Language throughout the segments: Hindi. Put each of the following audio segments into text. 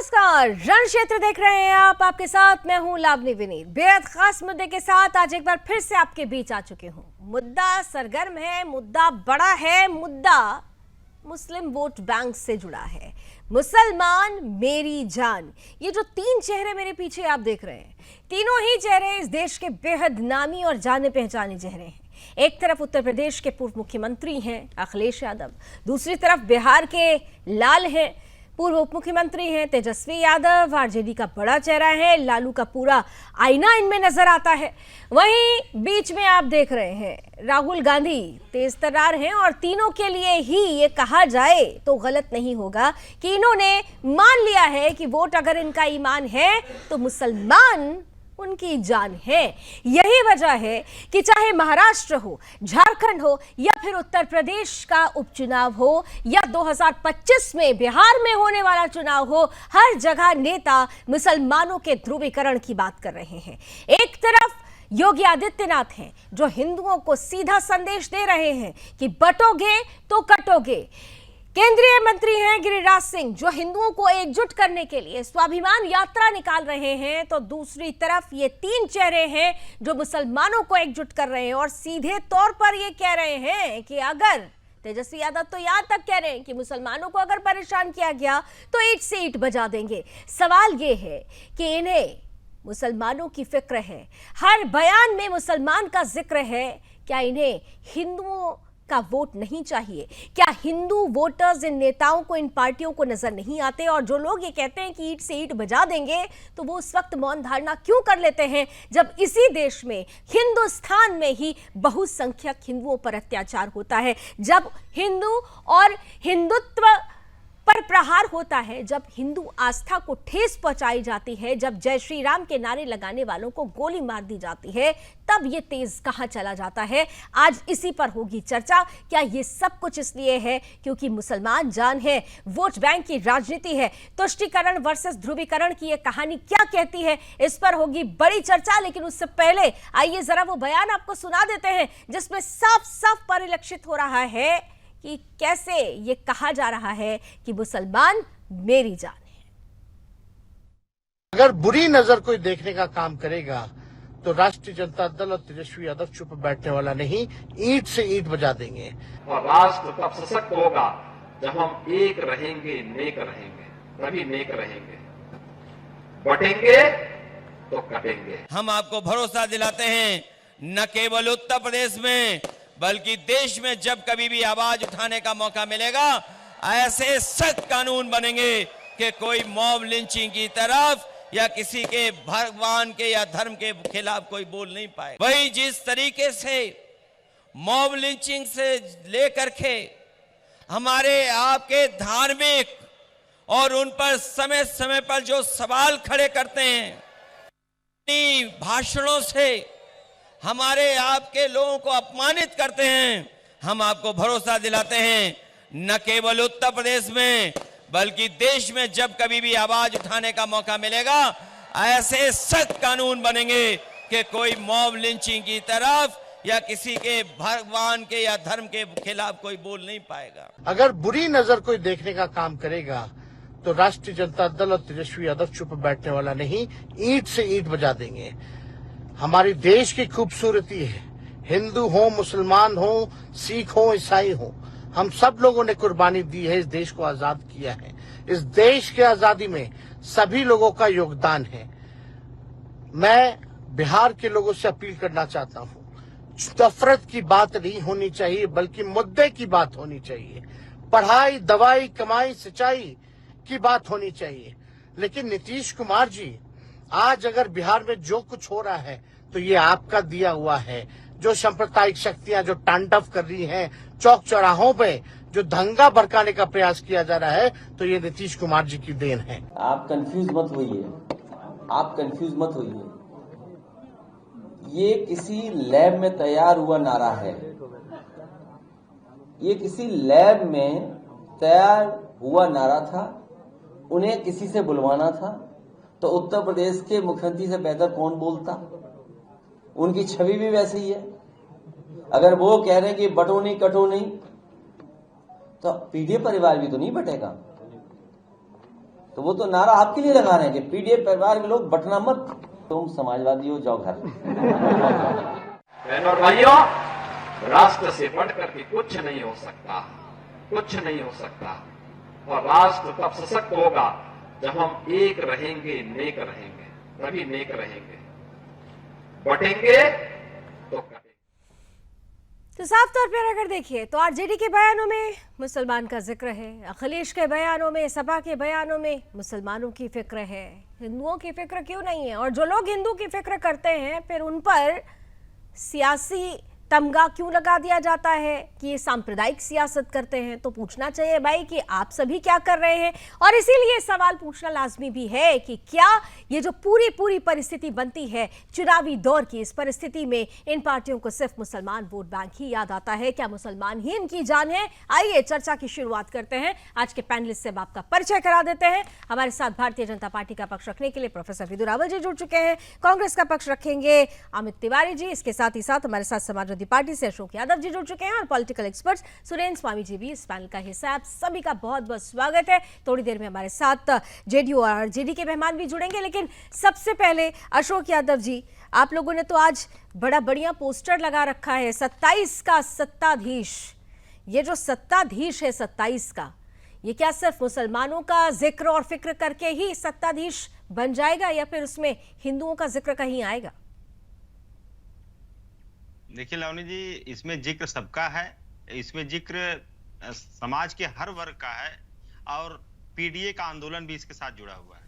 नमस्कार, रण क्षेत्र देख रहे हैं आप। आपके साथ मैं हूं लावनी विनीत। बेहद खास मुद्दे के साथ आज एक बार फिर से आपके बीच आ चुके हूं। मुद्दा सरगर्म है, मुद्दा बड़ा है, मुद्दा मुस्लिम वोट बैंक से जुड़ा है। मुसलमान मेरी जान, ये जो तीन चेहरे मेरे पीछे आप देख रहे हैं, तीनों ही चेहरे इस देश के बेहद नामी और जाने पहचाने चेहरे हैं। एक तरफ उत्तर प्रदेश के पूर्व मुख्यमंत्री हैं अखिलेश यादव, दूसरी तरफ बिहार के लाल हैं, पूर्व उप मुख्यमंत्री हैं तेजस्वी यादव, आरजेडी का बड़ा चेहरा है, लालू का पूरा आईना इनमें नजर आता है। वहीं बीच में आप देख रहे हैं राहुल गांधी तेज तर्रार हैं और तीनों के लिए ही ये कहा जाए तो गलत नहीं होगा कि इन्होंने मान लिया है कि वोट अगर इनका ईमान है तो मुसलमान उनकी जान है। यही वजह है कि चाहे महाराष्ट्र हो, झारखंड हो या फिर उत्तर प्रदेश का उपचुनाव हो या 2025 में बिहार में होने वाला चुनाव हो, हर जगह नेता मुसलमानों के ध्रुवीकरण की बात कर रहे हैं। एक तरफ योगी आदित्यनाथ हैं जो हिंदुओं को सीधा संदेश दे रहे हैं कि बटोगे तो कटोगे। केंद्रीय मंत्री हैं गिरिराज सिंह जो हिंदुओं को एकजुट करने के लिए स्वाभिमान यात्रा निकाल रहे हैं, तो दूसरी तरफ ये तीन चेहरे हैं जो मुसलमानों को एकजुट कर रहे हैं और सीधे तौर पर ये कह रहे हैं कि अगर तेजस्वी यादव तो यहां तक कह रहे हैं कि मुसलमानों को अगर परेशान किया गया तो ईंट से ईंट बजा देंगे। सवाल ये है कि इन्हें मुसलमानों की फिक्र है, हर बयान में मुसलमान का जिक्र है। क्या इन्हें हिंदुओं का वोट नहीं चाहिए? क्या हिंदू वोटर्स इन नेताओं को, इन पार्टियों को नजर नहीं आते? और जो लोग ये कहते हैं कि ईंट से ईंट बजा देंगे, तो वो उस वक्त मौन धारणा क्यों कर लेते हैं जब इसी देश में, हिंदुस्तान में ही बहुसंख्यक हिंदुओं पर अत्याचार होता है, जब हिंदू और हिंदुत्व पर प्रहार होता है, जब हिंदू आस्था को ठेस पहुंचाई जाती है, जब जय श्री राम के नारे लगाने वालों को गोली मार दी जाती है, तब ये तेज कहां चला जाता है? आज इसी पर होगी चर्चा। क्या ये सब कुछ इसलिए है क्योंकि मुसलमान जान है, वोट बैंक की राजनीति है? तुष्टीकरण वर्सेस ध्रुवीकरण की ये कहानी क्या कहती है, इस पर होगी बड़ी चर्चा। लेकिन उससे पहले आइए जरा वो बयान आपको सुना देते हैं जिसमें साफ साफ परिलक्षित हो रहा है कि कैसे ये कहा जा रहा है कि मुसलमान मेरी जान है। अगर बुरी नजर कोई देखने का काम करेगा तो राष्ट्रीय जनता दल और तेजस्वी यादव चुप बैठने वाला नहीं, ईंट से ईंट बजा देंगे। और राष्ट्र तब सशक्त होगा जब हम एक रहेंगे, नेक रहेंगे, तभी नेक रहेंगे। बटेंगे तो कटेंगे। हम आपको भरोसा दिलाते हैं, न केवल उत्तर प्रदेश में बल्कि देश में जब कभी भी आवाज उठाने का मौका मिलेगा, ऐसे सख्त कानून बनेंगे कि कोई मॉब लिंचिंग की तरफ या किसी के भगवान के या धर्म के खिलाफ कोई बोल नहीं पाए। वही जिस तरीके से मॉब लिंचिंग से लेकर के हमारे आपके धार्मिक और उन पर समय समय पर जो सवाल खड़े करते हैं, भाषणों से हमारे आपके लोगों को अपमानित करते हैं, हम आपको भरोसा दिलाते हैं, न केवल उत्तर प्रदेश में बल्कि देश में जब कभी भी आवाज उठाने का मौका मिलेगा, ऐसे सख्त कानून बनेंगे कि कोई मॉब लिंचिंग की तरफ या किसी के भगवान के या धर्म के खिलाफ कोई बोल नहीं पाएगा। अगर बुरी नजर कोई देखने का काम करेगा तो राष्ट्रीय जनता दल और तेजस्वी यादव चुप बैठने वाला नहीं, ईंट से ईंट बजा देंगे। हमारी देश की खूबसूरती है, हिंदू हो, मुसलमान हो, सिख हो, ईसाई हो, हम सब लोगों ने कुर्बानी दी है, इस देश को आजाद किया है। इस देश के आजादी में सभी लोगों का योगदान है। मैं बिहार के लोगों से अपील करना चाहता हूँ, नफरत की बात नहीं होनी चाहिए बल्कि मुद्दे की बात होनी चाहिए। पढ़ाई, दवाई, कमाई, सिंचाई की बात होनी चाहिए। लेकिन नीतीश कुमार जी, आज अगर बिहार में जो कुछ हो रहा है तो ये आपका दिया हुआ है। जो सांप्रदायिक शक्तियां जो तांडव कर रही हैं, चौक चौराहों पे जो दंगा भड़काने का प्रयास किया जा रहा है, तो ये नीतीश कुमार जी की देन है। आप कंफ्यूज मत होइए, आप कंफ्यूज मत होइए। ये किसी लैब में तैयार हुआ नारा है, ये किसी लैब में तैयार हुआ नारा था। उन्हें किसी से बुलवाना था तो उत्तर प्रदेश के मुख्यमंत्री से बेहतर कौन बोलता? उनकी छवि भी वैसी ही है। अगर वो कह रहे हैं कि बटो नहीं कटो नहीं, तो पीढ़ी परिवार भी तो नहीं बटेगा। तो वो तो नारा आपके लिए लगा रहे हैं कि पीडीए परिवार के लोग बटना मत, तुम समाजवादी हो, जाओ घर। बहनों और भाइयों, राष्ट्र से बढ़कर के कुछ नहीं हो सकता, कुछ नहीं हो सकता। और राष्ट्र तब सशक्त होगा जब हम एक रहेंगे, नेक रहेंगे, तभी नेक रहेंगे। बटेंगे तो कटेंगे। तो साफ तौर पर अगर देखिए तो आरजेडी के बयानों में मुसलमान का जिक्र है, अखिलेश के बयानों में, सपा के बयानों में मुसलमानों की फिक्र है। हिंदुओं की फिक्र क्यों नहीं है? और जो लोग हिंदू की फिक्र करते हैं फिर उन पर सियासी तमगा क्यों लगा दिया जाता है कि ये सांप्रदायिक सियासत करते हैं? तो पूछना चाहिए भाई कि आप सभी क्या कर रहे हैं। और इसीलिए सवाल पूछना लाजमी भी है कि क्या ये जो पूरी परिस्थिति बनती है चुनावी दौर की, इस परिस्थिति में इन पार्टियों को सिर्फ मुसलमान वोट बैंक ही याद आता है? क्या मुसलमान ही इनकी जान है? आइए चर्चा की शुरुआत करते हैं। आज के पैनलिस्ट से आपका परिचय करा देते हैं। हमारे साथ भारतीय जनता पार्टी का पक्ष रखने के लिए प्रोफेसर विदु रावल जी जुड़ चुके हैं। कांग्रेस का पक्ष रखेंगे अमित तिवारी जी। इसके साथ ही साथ हमारे साथ समाजवादी पार्टी से अशोक यादव जी जुड़ चुके हैं और पॉलिटिकल एक्सपर्ट्स सुरेंद्र स्वामी जी भी इस पैनल का हिस्सा है। आप सभी का बहुत बहुत स्वागत है। थोड़ी देर में हमारे साथ जेडीयू और आरजेडी के मेहमान भी जुड़ेंगे, लेकिन सबसे पहले अशोक यादव जी, आप लोगों ने तो आज बड़ा बढ़िया पोस्टर लगा रखा है 27 का सत्ताधीश। ये जो सत्ताधीश है 27 का, ये क्या सिर्फ मुसलमानों का जिक्र और फिक्र करके ही सत्ताधीश बन जाएगा या फिर उसमें हिंदुओं का जिक्र कहीं आएगा? देखिए लावनी जी, इसमें जिक्र सबका है, इसमें जिक्र समाज के हर वर्ग का है और पीडीए का आंदोलन भी इसके साथ जुड़ा हुआ है।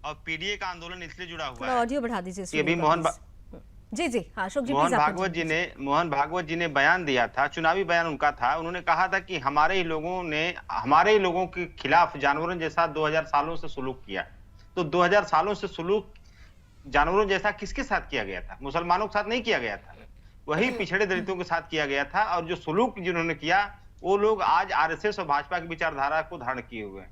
और पीडीए का आंदोलन इसलिए जुड़ा हुआ है, ऑडियो बढ़ा दीजिए कि अभी मोहन भागवत जी ने बयान दिया था, चुनावी बयान उनका था। उन्होंने कहा था कि हमारे ही लोगों के खिलाफ जानवरों जैसा 2000 सालों से सुलूक किया। तो 2000 सालों से सुलूक जानवरों जैसा किसके साथ किया गया था? मुसलमानों के साथ नहीं किया गया था, वही पिछड़े दलितों के साथ किया गया था। और जो सुलूक जिन्होंने किया वो लोग आज आरएसएस और भाजपा की विचारधारा को धारण किए हुए हैं।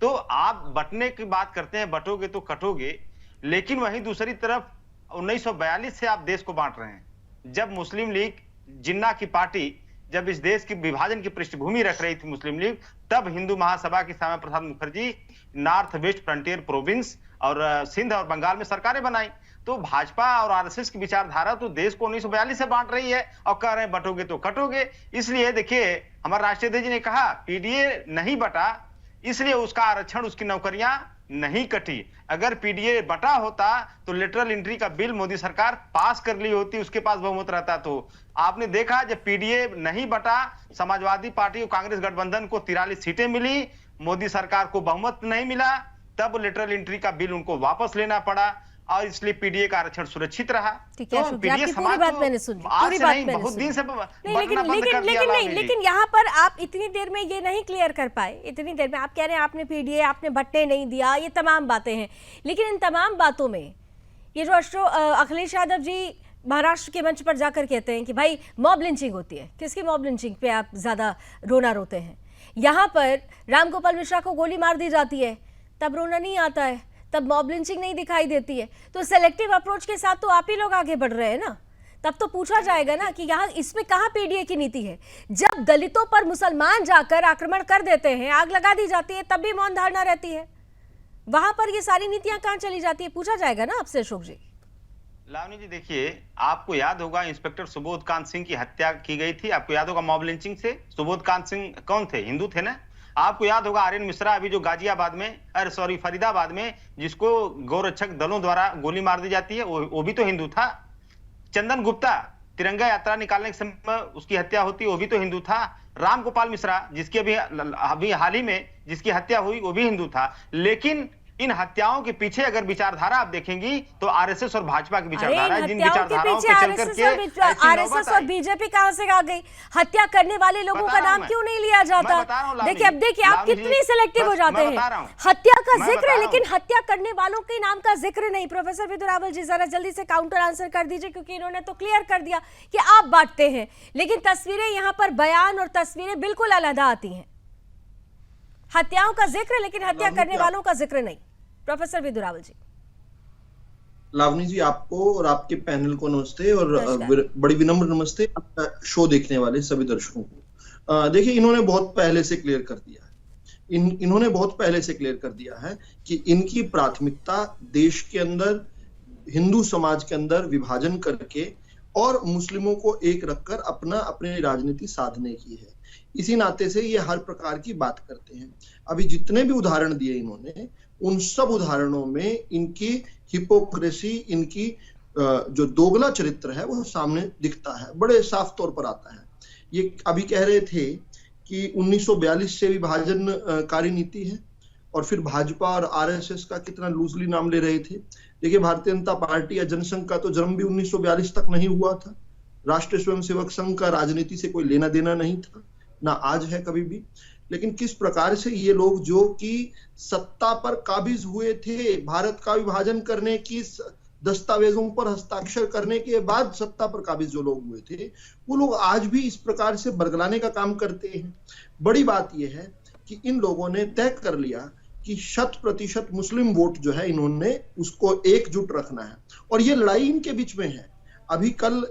तो आप बंटने की बात करते हैं, बंटोगे तो कटोगे, लेकिन वहीं दूसरी तरफ 1942 से आप देश को बांट रहे हैं। जब मुस्लिम लीग जिन्ना की पार्टी, जब इस देश की विभाजन की पृष्ठभूमि रख रही थी मुस्लिम लीग, तब हिंदू महासभा की Shyama Prasad Mukherjee north west frontier province और सिंध और बंगाल में सरकारें बनाई। तो भाजपा और आरएसएस की विचारधारा तो देश को 1942 से बांट रही है और कह रहे हैं बटोगे तो कटोगे। इसलिए देखिए, हमारे राष्ट्रीय अध्यक्ष जी ने कहा पीडीए नहीं बटा, इसलिए उसका आरक्षण, उसकी नौकरियां नहीं कटी। अगर पीडीए बटा होता तो लेटरल एंट्री का बिल मोदी सरकार पास कर ली होती, उसके पास बहुमत रहता। तो आपने देखा जब पीडीए नहीं बटा, समाजवादी पार्टी और कांग्रेस गठबंधन को 43 सीटें मिली, मोदी सरकार को बहुमत नहीं मिला, तब लेटरल एंट्री का बिल उनको वापस लेना पड़ा और इसलिए पीडीए का आरक्षण सुरक्षित रहा। ठीक है, पीडीए पूरी बात मैंने सुनी, पूरी बात मैंने सुनी। लेकिन यहाँ पर आप इतनी देर में ये नहीं क्लियर कर पाए। इतनी देर में आप कह रहे हैं आपने पीडीए, आपने बट्टे नहीं दिया, ये तमाम बातें हैं, लेकिन इन तमाम बातों में ये जो अखिलेश यादव जी महाराष्ट्र के मंच पर जाकर कहते हैं कि भाई मॉब लिंचिंग होती है, किसकी मॉब लिंचिंग पे आप ज्यादा रोना रोते हैं? यहाँ पर रामगोपाल मिश्रा को गोली मार दी जाती है, तब रोना नहीं आता है, तब मॉब लिंचिंग नहीं दिखाई देती है। तो सेलेक्टिव अप्रोच के साथ तो आप ही लोग आगे बढ़ रहे हैं ना। तब तो पूछा जाएगा ना कि यहाँ इसमें कहाँ पीडीए की नीति है? जब दलितों पर मुसलमान जाकर आक्रमण कर देते हैं, आग लगा दी जाती है, तब भी मौन धारणा रहती है। वहां पर ये सारी नीतियां कहाँ चली जाती है? पूछा जाएगा ना आपसे अशोक जी। लावनी जी देखिए, आपको याद होगा इंस्पेक्टर सुबोध कांत सिंह की हत्या की गई थी, आपको याद होगा मॉब लिंचिंग से। सुबोध कांत सिंह कौन थे? हिंदू थे ना। आपको याद होगा आर्यन मिश्रा अभी जो गाजियाबाद में, फरीदाबाद में जिसको गौरक्षक दलों द्वारा गोली मार दी जाती है, वो भी तो हिंदू था। चंदन गुप्ता तिरंगा यात्रा निकालने के समय उसकी हत्या होती, वो भी तो हिंदू था। राम गोपाल मिश्रा जिसकी अभी हाल ही में जिसकी हत्या हुई, वो भी हिंदू था। लेकिन इन हत्याओं के पीछे अगर विचारधारा आप देखेंगी तो आरएसएस और भाजपा की विचारधारा है, जिन विचारधाराओं पे चल करके आरएसएस और बीजेपी कहां से आ गई? हत्या करने वाले लोगों का नाम क्यों नहीं लिया जाता? देखिए, अब देखिए आप कितनी सिलेक्टिव हो जाते हैं। हत्या का जिक्र है लेकिन हत्या करने वालों के नाम का जिक्र नहीं। प्रोफेसर विदु रावल जी जरा जल्दी से काउंटर आंसर कर दीजिए, क्योंकि इन्होंने तो क्लियर कर दिया कि आप बांटते हैं, लेकिन तस्वीरें यहाँ पर बयान और तस्वीरें बिल्कुल अलग आती हैं। हत्याओं का जिक्र लेकिन हत्या करने वालों का जिक्र नहीं। प्रोफेसर विदु रावल जी। लावनी जी, आपको और आपके पैनल को नमस्ते और बड़ी विनम्र नमस्ते शो देखने वाले सभी दर्शकों को। देखिए, इन्होंने बहुत पहले से क्लियर कर दिया है इन्होंने बहुत पहले से क्लियर कर दिया है कि इनकी प्राथमिकता देश के अंदर हिंदू समाज के अंदर विभाजन करके और मुस्लिमों को एक रखकर अपनी राजनीति साधने की है। इसी नाते से ये हर प्रकार की बात करते हैं। अभी जितने भी उदाहरण दिए इन्होंने, उन सब उदाहरणों में इनकी हिपोक्रेसी, इनकी जो दोगला चरित्र है वो सामने दिखता है, बड़े साफ तौर पर आता है। ये अभी कह रहे थे कि 1942 से विभाजनकारी नीति है, और फिर भाजपा और आरएसएस का कितना लूजली नाम ले रहे थे। देखिए, भारतीय जनता पार्टी या जनसंघ का तो जन्म भी 1942 तक नहीं हुआ था। राष्ट्रीय स्वयंसेवक संघ का राजनीति से कोई लेना देना नहीं था, ना आज है कभी भी। लेकिन किस प्रकार से ये लोग जो कि सत्ता पर काबिज हुए थे, भारत का विभाजन करने की दस्तावेजों पर हस्ताक्षर करने के बाद सत्ता पर काबिज जो लोग हुए थे, वो लोग आज भी इस प्रकार से बरगलाने का काम करते हैं। बड़ी बात यह है कि इन लोगों ने तय कर लिया कि 100% मुस्लिम वोट जो है इन्होंने उसको एकजुट रखना है, और ये लड़ाई इनके बीच में है। अभी कल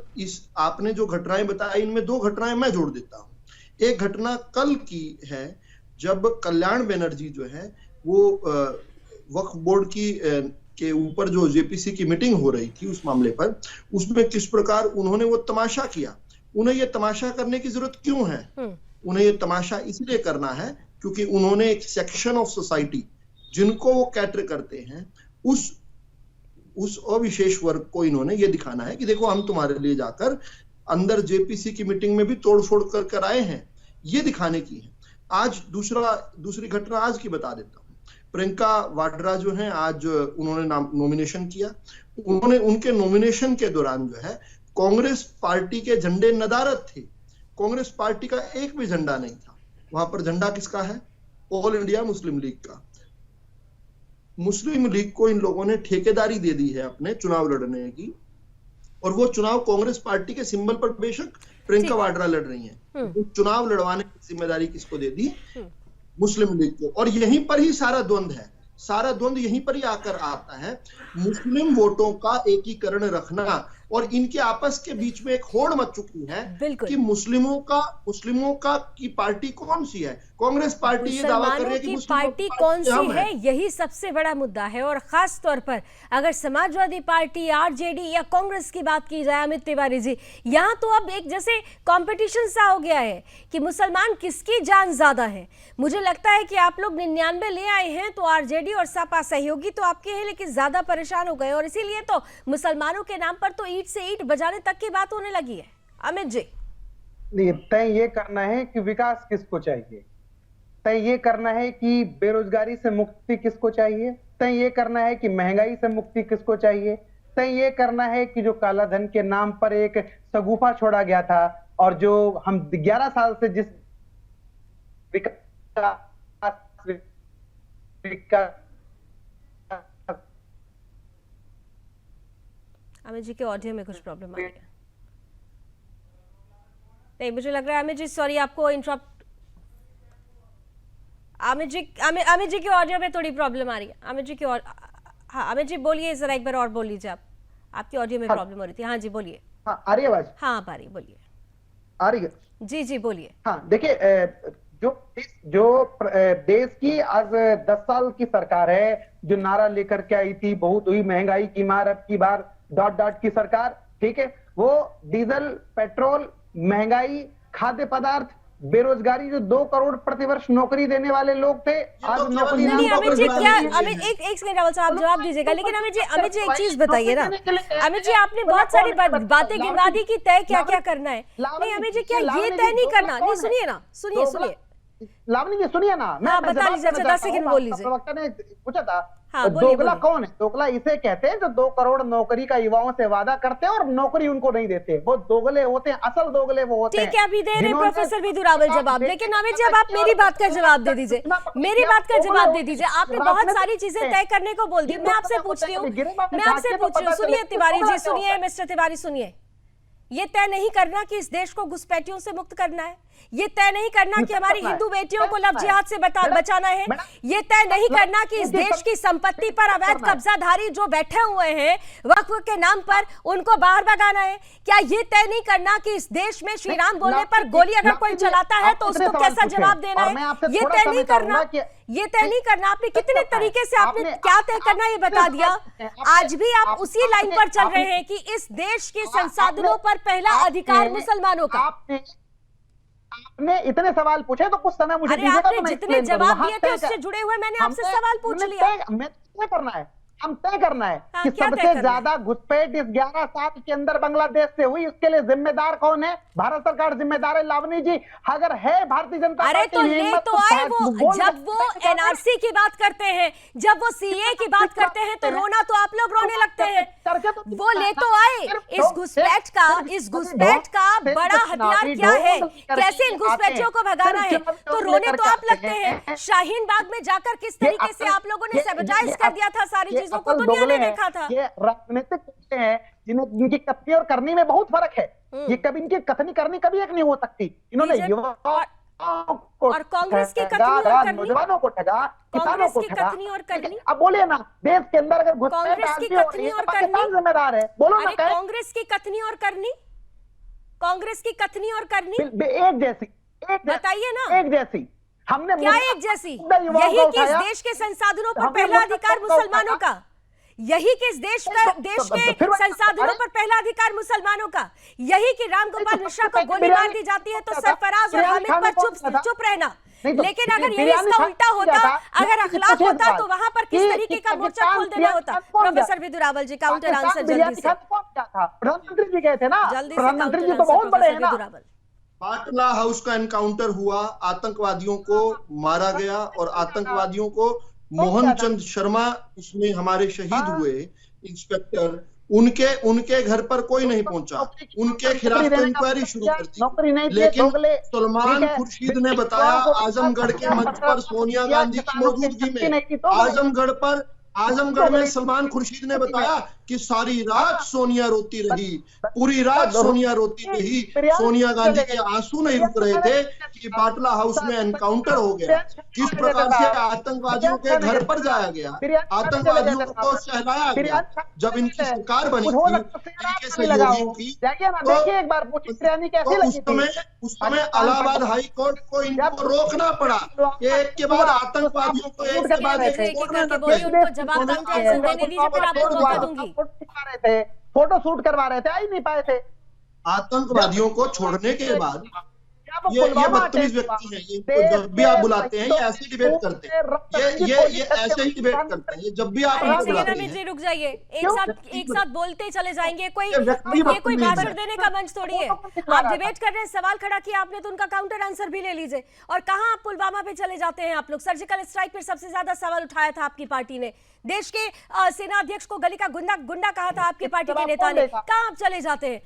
आपने जो घटनाएं बताई, इनमें 2 घटनाएं मैं जोड़ देता हूं। एक घटना कल की है, जब कल्याण बनर्जी जो है वो वक्फ बोर्ड के ऊपर जो जेपीसी की मीटिंग हो रही थी उस मामले पर, उसमें किस प्रकार उन्होंने वो तमाशा किया। उन्हें ये तमाशा करने की जरूरत क्यों है? उन्हें ये तमाशा इसलिए करना है क्योंकि उन्होंने एक सेक्शन ऑफ सोसाइटी जिनको वो कैटर करते हैं, उस अविशेष वर्ग को इन्होंने ये दिखाना है कि देखो हम तुम्हारे लिए जाकर अंदर जेपीसी की मीटिंग में भी तोड़फोड़ कर आए हैं, ये दिखाने की है। आज दूसरी घटना आज की बता देता हूं। प्रियंका वाड्रा जो है, आज उन्होंने नॉमिनेशन किया। उनके नॉमिनेशन के दौरान जो है कांग्रेस पार्टी के झंडे नदारद थे। कांग्रेस पार्टी का एक भी झंडा नहीं था वहां पर। झंडा किसका है? ऑल इंडिया मुस्लिम लीग का। मुस्लिम लीग को इन लोगों ने ठेकेदारी दे दी है अपने चुनाव लड़ने की, और वो चुनाव कांग्रेस पार्टी के सिंबल पर बेशक प्रियंका वाड्रा लड़ रही हैं। चुनाव लड़वाने की जिम्मेदारी किसको दे दी? मुस्लिम लीग को। और यहीं पर ही सारा द्वंद है, सारा द्वंद यहीं पर ही आकर आता है। मुस्लिम वोटों का एकीकरण रखना, और इनके आपस के बीच में एक होड़ मच चुकी है कि मुस्लिमों का की पार्टी कौन सी है? कांग्रेस पार्टी ये दावा कर रही है कि पार्टी कौन सी है, यही सबसे बड़ा मुद्दा है। और खास तौर पर अगर समाजवादी पार्टी, आरजेडी या कांग्रेस की बात की जाए, अमित तिवारी जी, यहाँ तो अब एक जैसे कंपटीशन सा हो गया है कि मुसलमान किसकी जान ज्यादा है। मुझे लगता है कि आप लोग 99 ले आए हैं तो आरजेडी और सपा सहयोगी तो आपके हैं, लेकिन ज्यादा परेशान हो गए, और इसीलिए तो मुसलमानों के नाम पर तो ईंट से ईंट बजाने तक की बात होने लगी है। अमित जी, तय ये करना है कि विकास किसको चाहिए, तय ये करना है कि बेरोजगारी से मुक्ति किसको चाहिए, तय ये करना है कि महंगाई से मुक्ति किसको चाहिए, तय ये करना है कि जो काला धन के नाम पर एक सगुफा छोड़ा गया था, और जो हम 11 साल से जिस अमित जी के ऑडियो में कुछ प्रॉब्लम आ रही है। नहीं, मुझे लग रहा है अमित जी, सॉरी आपको इंटरप्ट। अमित जी के ऑडियो में थोड़ी प्रॉब्लम आ रही है। अमित जी की हाँ, अमित जी बोलिए जरा, एक बार और बोल लीजिए आप। आपकी ऑडियो में प्रॉब्लम हो रही थी। हाँ जी बोलिए। हाँ, आ रही है आवाज? हाँ आ रही, बोलिए। आ रही है? जी जी बोलिए। हाँ, देखिए, जो देश की आज 10 साल की सरकार है, जो नारा लेकर के आई थी, बहुत हुई महंगाई की मार, अब की बार ... की सरकार, ठीक है, वो डीजल, पेट्रोल, महंगाई, खाद्य पदार्थ, बेरोजगारी, जो 2 करोड़ प्रतिवर्ष नौकरी देने वाले लोग थे, आज नौकरी नहीं। अमित जी क्या, अमित एक सेकंड रावल साहब जवाब दीजिएगा, लेकिन अमित जी एक चीज बताइए ना। अमित जी आपने बहुत सारी बातें गिनवा दी कि तय क्या क्या करना है। नहीं अमित जी, क्या ये तय नहीं करना? नहीं, सुनिए ना, सुनिए लावनी जी, सुनिए ना, मैं बता लीजिए। 10 सेकंड बोल लीजिए। प्रवक्ता ने पूछा था, हाँ, दोगला कौन है? दोगला इसे कहते हैं जो 2 करोड़ नौकरी का युवाओं से वादा करते हैं और नौकरी उनको नहीं देते, वो दोगले होते हैं। असल दोगले वो होते हैं। ठीक है, अभी दे रहे प्रोफेसर विधु रावल जवाब, लेकिन अमित जी अब आप मेरी बात का जवाब दे दीजिए। मेरी बात का जवाब दे दीजिए। आपने बहुत सारी चीजें तय करने को बोल दी। मैं आपसे पूछ रही हूँ, सुनिए तिवारी जी, सुनिए मिस्टर तिवारी, सुनिए। ये तय नहीं करना कि इस देश को घुसपैठियों से मुक्त करना है, ये तय नहीं करना कि हमारी हिंदू बेटियों को लव जिहाद से बचाना है, ये तय नहीं करना कि इस देश की संपत्ति पर अवैध कब्जाधारी जो बैठे हुए हैं वक्फ के नाम पर उनको बाहर भगाना है, क्या ये तय नहीं करना कि इस देश में श्री राम बोलने पर गोली अगर कोई चलाता है तो उसको कैसा जवाब देना है, ये तय नहीं करना, ये तय नहीं करना। आपने कितने तरीके से आपने क्या तय करना ये बता दिया। आज भी आप उसी लाइन पर चल रहे हैं कि इस देश के संसाधनों पर पहला अधिकार मुसलमानों का। आपने इतने सवाल पूछे तो कुछ समय मुझे अरे आपने जितने जवाब दिए थे उससे जुड़े हुए मैंने आपसे सवाल पूछ लिया। हमें तय करना है, हम तय करना है कि क्या तय सबसे करना ज्यादा घुसपैठ इस 11 साल के अंदर बांग्लादेश से हुई, इसके लिए जिम्मेदार कौन है? भारत सरकार जिम्मेदार है। लावनी जी, अगर है भारतीय जनता अरे पार्टी तो की ले हिम्मत तो आए वो, जब वो एनआरसी की बात करते हैं, जब वो सीए की बात करते हैं तो रोना तो आप लोग रोने लगते हैं। वो ले तो आए। इस घुसपैठ का बड़ा हथियार क्या है, कैसे इन घुसपैठियों को भगाना है, तो रोने तो आप लगते हैं। शाहीन बाग में जाकर किस तरीके से आप लोगों ने सैबोटाइज कर दिया था सारी चीजों को, दुनिया ने देखा था। ये राजनीतिक हैं जिनकी कथनी और करनी में बहुत फर्क है। ये कभी इनकी कथनी करनी कभी एक नहीं हो सकती। इन्होंने युवाओं और कांग्रेस की कथनी और करनी, नौजवानों को ठगा, किसानों को ठगा। कथनी और करनी, अब बोलिए ना, देश के अंदर अगर कांग्रेस की कथनी और करनी जिम्मेदार है, बोलो ना। कांग्रेस की कथनी और करनी, कांग्रेस की कथनी और करनी एक जैसी, बताइए ना, एक जैसी। हमने क्या एक जैसी? यही कि इस देश के संसाधनों पर पहला अधिकार मुसलमानों का, यही कि इस देश के संसाधनों पर पहला अधिकार मुसलमानों का, यही कि रामगोपाल मिश्रा को गोली मार दी जाती है तो सरफराज और हामिद पर चुप रहना। लेकिन अगर यही इसका उल्टा होता, अगर अखलाक होता तो वहां पर किस तरीके का मोर्चा खोल देना होता। प्रोफेसर विदु रावल जी, काउंटर आंसर जल्दी से। प्रधानमंत्री जी गए थे ना, जल्दी से प्रधानमंत्री जी तो बहुत बड़े हैं ना। पाटला हाउस का एनकाउंटर हुआ, आतंकवादियों को मारा गया और आतंकवादियों को मोहन चंद शर्मा इसमें हमारे शहीद हुए इंस्पेक्टर, उनके घर पर कोई नहीं पहुंचा, उनके खिलाफ तो इंक्वायरी शुरू कर दी। लेकिन सलमान खुर्शीद ने बताया आजमगढ़ के मंच पर सोनिया गांधी की मौजूदगी में, आजमगढ़ में सलमान खुर्शीद ने बताया कि सारी रात सोनिया रोती रही, पूरी रात सोनिया रोती रही, सोनिया गांधी के आंसू नहीं रुक रहे थे कि पाटला हाउस में एनकाउंटर हो गया। किस प्रकार से आतंकवादियों के घर पर जाया गया, आतंकवादियों को सहलाया गया। जब इनकी सरकार बनी थी, इनके सहयोगियों की, तो उस समय इलाहाबाद हाई कोर्ट को इनको रोकना पड़ा। एक के बाद आतंकवादियों को एक के बाद फोटो शूट करवा रहे थे, आ ही नहीं पाए थे। आतंकवादियों को छोड़ने के बाद ये बदतमीज व्यक्ति हैं, ये जब भी आप बुलाते हैं ये ऐसे ही डिबेट करते हैं, ये ऐसे ही डिबेट करते हैं, ये जब भी आप इनको बुलाते हैं। रुक जाइए, एक साथ बोलते चले जाएंगे। ये कोई भाषण देने का मंच थोड़ी है। आप डिबेट कर रहे हैं, सवाल खड़ा किया आपने तो उनका काउंटर आंसर भी ले लीजिए। और कहां आप पुलवामा पे चले जाते हैं आप लोग? सर्जिकल स्ट्राइक पर सबसे ज्यादा सवाल उठाया था आपकी पार्टी ने, देश के सेना अध्यक्ष को गली का गुंडा कहा था आपकी पार्टी के नेता ने, कहां आप चले जाते हैं?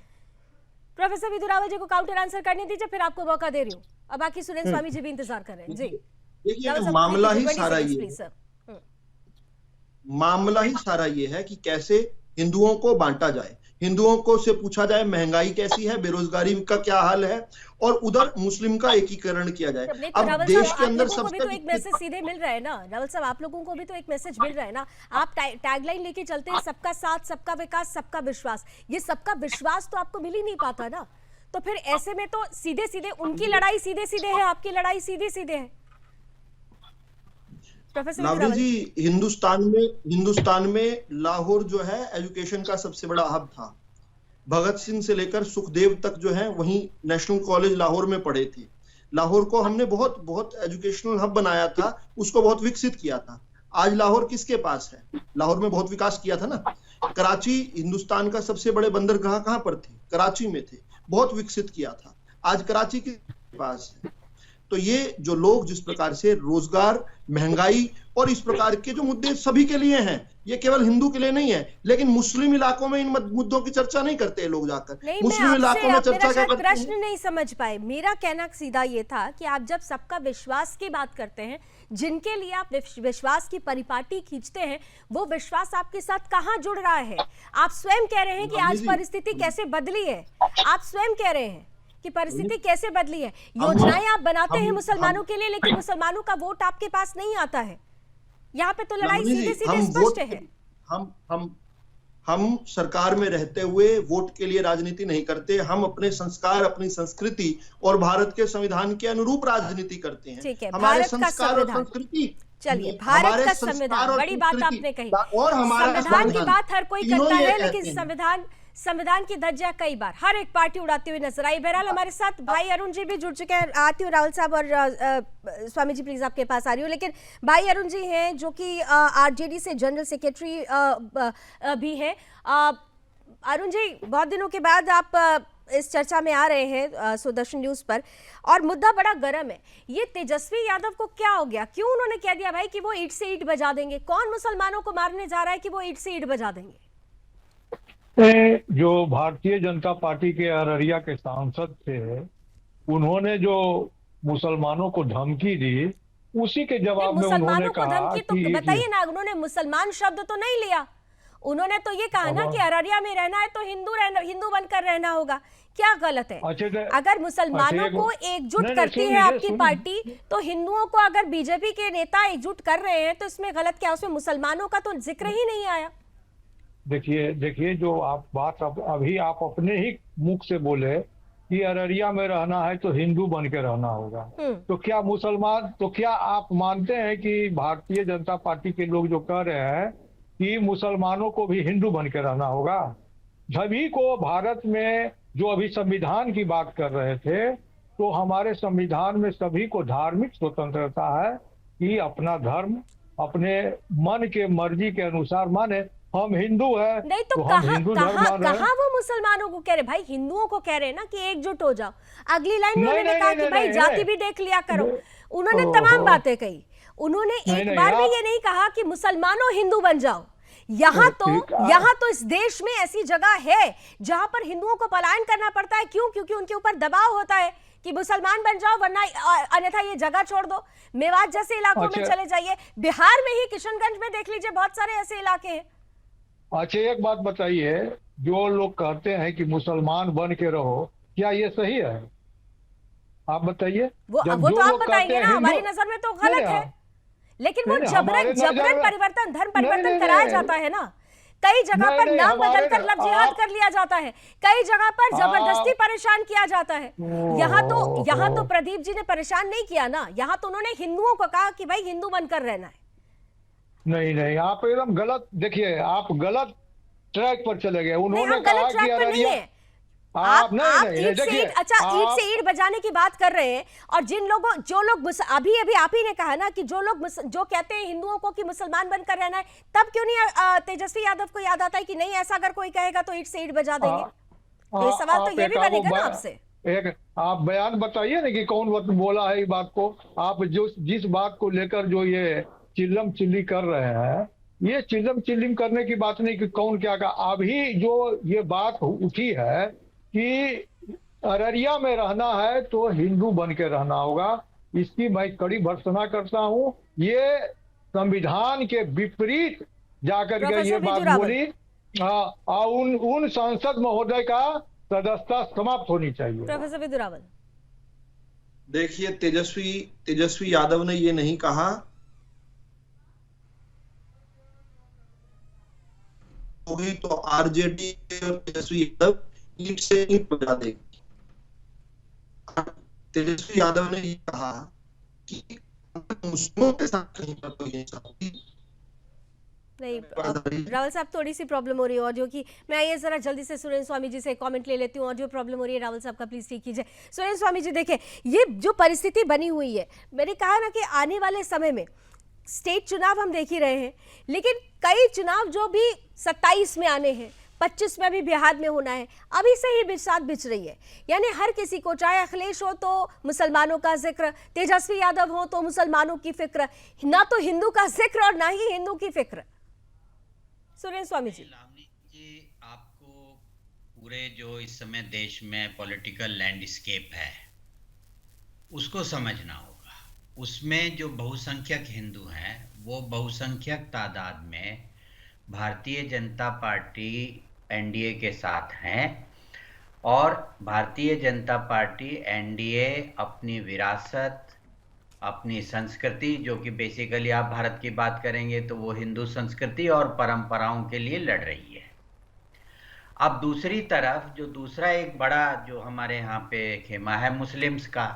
प्रोफेसर विदु रावल जी को काउंटर आंसर करने दीजिए, फिर आपको मौका दे रही हूँ। अब बाकी सुरेंद्र स्वामी जी भी इंतजार कर रहे हैं। जी देखिए, मामला ही सारा ये है कि कैसे हिंदुओं को बांटा जाए, हिंदुओं को से पूछा जाए महंगाई कैसी है, बेरोजगारी का क्या हाल है, और उधर मुस्लिम का एकीकरण किया जाए। अब देश के अंदर सबसे तो एक मैसेज सीधे मिल रहा है ना रावल साहब, आप लोगों को भी तो एक मैसेज मिल रहा है ना। आप टैगलाइन लेके चलते हैं सबका साथ, सबका विकास, सबका विश्वास। ये सबका विश्वास तो आपको मिल ही नहीं पाता ना, तो फिर ऐसे में तो सीधे सीधे उनकी लड़ाई सीधे सीधे है, आपकी लड़ाई सीधे सीधे है। प्रोफेसर लावली जी, हिंदुस्तान में लाहौर जो है एजुकेशन का सबसे बड़ा हब था। भगत सिंह से लेकर सुखदेव तक जो है वहीं नेशनल कॉलेज लाहौर में पढ़े थे। लाहौर को हमने बहुत एजुकेशनल हब बनाया था, उसको बहुत विकसित किया था। आज लाहौर किसके पास है? लाहौर में बहुत विकास किया था ना। कराची हिंदुस्तान का सबसे बड़े बंदरगाह कहां पर थे? कराची में थे, बहुत विकसित किया था। आज कराची किसके पास है? तो ये जो लोग जिस प्रकार से रोजगार, महंगाई और इस प्रकार के जो मुद्दे सभी के लिए हैं, ये केवल हिंदू के लिए नहीं है, लेकिन मुस्लिम इलाकों में इन मुद्दों की चर्चा नहीं करते लोग जाकर। मुस्लिम इलाकों में चर्चा क्या करते हैं? प्रश्न नहीं समझ पाए। मेरा कहना सीधा ये था कि आप जब सबका विश्वास की बात करते हैं, जिनके लिए आप विश्वास की परिपाटी खींचते हैं, वो विश्वास आपके साथ कहां जुड़ रहा है? आप स्वयं कह रहे हैं कि आज परिस्थिति कैसे बदली है, आप स्वयं कह रहे हैं कि परिस्थिति कैसे बदली है। योजनाएं आप बनाते हैं मुसलमानों के लिए, लेकिन मुसलमानों का वोट आपके पास नहीं आता है। यहाँ पे तो लड़ाई सीधे सीधे स्पष्ट है। हम सरकार में रहते हुए वोट के लिए राजनीति नहीं करते, हम अपने संस्कार, अपनी संस्कृति और भारत के संविधान के अनुरूप राजनीति करते हैं। ठीक है, हमारे भारत का संस्कार और संविधान, संस्कृति, चलिए भारत का संविधान, बड़ी बात आपने कही। और हमारा संविधान की बात हर कोई करता है, लेकिन संविधान संविधान की धज्जियां कई बार हर एक पार्टी उड़ाती हुई नजर आई। बहरहाल हमारे साथ भाई अरुण जी भी जुड़ चुके हैं। आती हूँ राहुल साहब और स्वामी जी, प्लीज आपके पास आ रही हूँ। लेकिन भाई अरुण जी हैं जो कि आरजेडी से जनरल सेक्रेटरी भी हैं। अरुण जी, बहुत दिनों के बाद आप इस चर्चा में आ रहे हैं सुदर्शन न्यूज पर, और मुद्दा बड़ा गर्म है। ये तेजस्वी यादव को क्या हो गया? क्यों उन्होंने कह दिया भाई कि वो ईंट से ईंट बजा देंगे? कौन मुसलमानों को मारने जा रहा है कि वो ईंट से ईंट बजा देंगे? जो भारतीय जनता पार्टी के अररिया के सांसद थे, उन्होंने जो मुसलमानों को धमकी दी, उसी के जवाब में उन्होंने कहा तो बताइए ना, उन्होंने मुसलमान शब्द तो नहीं लिया, उन्होंने तो ये कहा ना कि अररिया में रहना है तो हिंदू बनकर रहना होगा। क्या गलत है? अगर मुसलमानों को एकजुट करती है आपकी पार्टी, तो हिंदुओं को अगर बीजेपी के नेता एकजुट कर रहे हैं तो इसमें गलत क्या? उसमें मुसलमानों का तो जिक्र ही नहीं आया। देखिए जो आप बात अभी आप अपने ही मुख से बोले कि अररिया में रहना है तो हिंदू बन के रहना होगा, तो क्या मुसलमान, तो क्या आप मानते हैं कि भारतीय जनता पार्टी के लोग जो कह रहे हैं कि मुसलमानों को भी हिंदू बन के रहना होगा? सभी को भारत में, जो अभी संविधान की बात कर रहे थे, तो हमारे संविधान में सभी को धार्मिक स्वतंत्रता है कि अपना धर्म अपने मन के मर्जी के अनुसार माने। हम हिंदू है नहीं तो कहाँ वो मुसलमानों को कह रहे, भाई हिंदुओं को कह रहे ना कि एकजुट हो जाओ। अगली लाइन में उन्होंने कहा कि भाई जाति भी देख लिया करो। उन्होंने तमाम बातें कही। उन्होंने एक बार भी ये नहीं कहा कि मुसलमानों हिंदू बन जाओ। यहाँ तो इस देश में ऐसी जगह है जहां पर हिंदुओं को पलायन करना पड़ता है। क्यों? क्योंकि उनके ऊपर दबाव होता है कि मुसलमान बन जाओ, वरना अन्यथा ये जगह छोड़ दो। मेवात जैसे इलाकों में चले जाइए, बिहार में ही किशनगंज में देख लीजिए, बहुत सारे ऐसे इलाके हैं। अच्छा, एक बात बताइए, जो लोग कहते हैं कि मुसलमान बन के रहो, क्या ये सही है? आप बताइए। वो तो आप बताएंगे ना, हमारी नजर में तो गलत है, लेकिन वो जबरन परिवर्तन, धर्म परिवर्तन कराया जाता है ना। कई जगह पर नाम बदलकर लव जिहाद कर लिया जाता है, कई जगह पर जबरदस्ती परेशान किया जाता है। यहाँ तो प्रदीप जी ने परेशान नहीं किया ना, यहाँ तो उन्होंने हिंदुओं को कहा कि भाई हिंदू बनकर रहना है। नहीं, आप एकदम गलत, देखिए आप गलत ट्रैक पर चले गए। उन्होंने कहा कि अररिया, आप ईंट से ईंट बजाने की बात कर रहे हैं, और जो लोग अभी आप ही ने कहा ना कि जो कहते हैं हिंदुओं को कि मुसलमान बनकर रहना है, तब क्यों नहीं तेजस्वी यादव को याद आता है कि नहीं, ऐसा अगर कोई कहेगा तो ईंट से ईंट बजा देंगे? तो ये सवाल तो ये भी बनेगा ना आपसे। एक आप बयान बताइए ना कि कौन बोला है ये बात को। आप जिस बात को लेकर जो ये चिल्लम चिल्ली कर रहे हैं, ये चिल्लम चिल्लिम करने की बात नहीं कि कौन क्या कहा। अभी जो ये बात उठी है कि अररिया में रहना है तो हिंदू बन के रहना होगा, इसकी मैं कड़ी भर्त्सना करता हूँ। ये संविधान के विपरीत जाकर के ये बात बोली। उन सांसद महोदय का सदस्यता समाप्त होनी चाहिए। प्रोफेसर विदुरावल, देखिए, तेजस्वी यादव ने ये नहीं कहा होगी तो आरजेडी और तेजस्वी यादव ईंट से ईंट बजा देगी। तेजस्वी यादव ने ये कहा कि मुस्लिमों के साथ कहीं पर कोई नहीं। रावल साहब, थोड़ी सी प्रॉब्लम हो रही है ऑडियो की। मैं ये जरा जल्दी से सुरेंद्र स्वामी जी से कमेंट ले लेती हूँ। ऑडियो प्रॉब्लम हो रही है रावल साहब का, प्लीज ठीक कीजिए। सुरेंद्र स्वामी जी, देखिए ये जो परिस्थिति बनी हुई है, मैंने कहा ना कि आने वाले समय में स्टेट चुनाव हम देख ही रहे हैं, लेकिन कई चुनाव जो भी 27 में आने हैं, 25 में भी बिहार में होना है, अभी से ही बिसात बिछ रही है। यानी हर किसी को, चाहे अखिलेश हो तो मुसलमानों का जिक्र, तेजस्वी यादव हो तो मुसलमानों की फिक्र, ना तो हिंदू का जिक्र और ना ही हिंदू की फिक्र। सुरेंद्र स्वामी जी, आपको पूरे जो इस समय देश में पॉलिटिकल लैंडस्केप है उसको समझना होगा। उसमें जो बहुसंख्यक हिंदू हैं, वो बहुसंख्यक तादाद में भारतीय जनता पार्टी एनडीए के साथ हैं, और भारतीय जनता पार्टी एनडीए अपनी विरासत, अपनी संस्कृति, जो कि बेसिकली आप भारत की बात करेंगे तो वो हिंदू संस्कृति और परंपराओं के लिए लड़ रही है। अब दूसरी तरफ जो दूसरा एक बड़ा जो हमारे यहाँ पे खेमा है मुस्लिम्स का,